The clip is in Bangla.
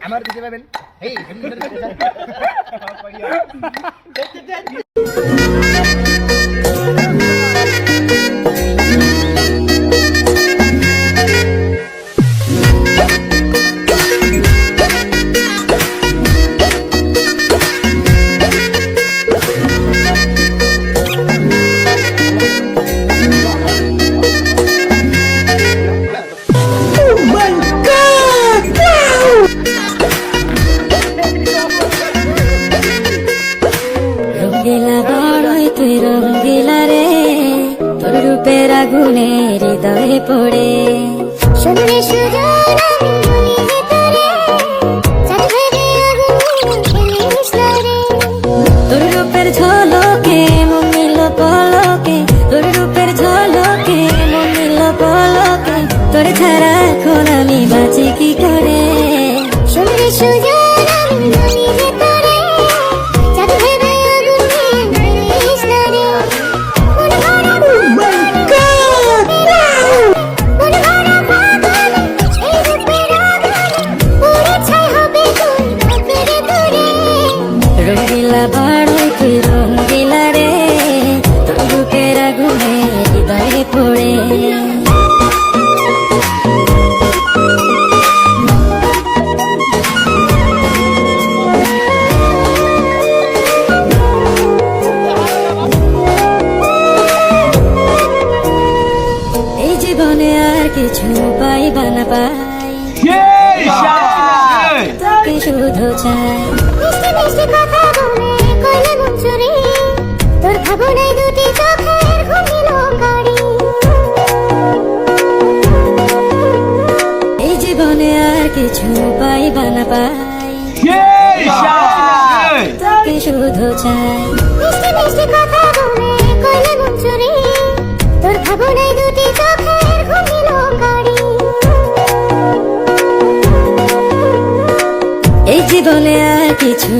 আমার দিতে পারবেন তোর রূপের আগুনে হৃদয়ে পড়ে শুনলে তোর রূপের ঝলকে মন নিল পলকে তোর রূপের ঝলকে মন নিল পলকে তোর ছাড়া এখন আমি বাঁচি কি করে শুনলে রঙ্গিলা বাড়ই তুই রঙ্গিলা রে তোর রূপের আগুনে হৃদয়ে পড়ে এই জীবনে আর কিছু পাইবা না পাই তোকে শুধু চাই মিষ্টি কথা বলে কইলে মন চুরি তোর ভাবনায় দুটি চোখের ঘুমিল কারি এই জীবনে আর কিছু পাইবা না পাই তোকে শুধু চাই মিষ্টি কথা বলে কইলে মন চুরি তোর ভাবনায় দুটি চোখের ঘুমিল কারি এই জীবনে আর কিছু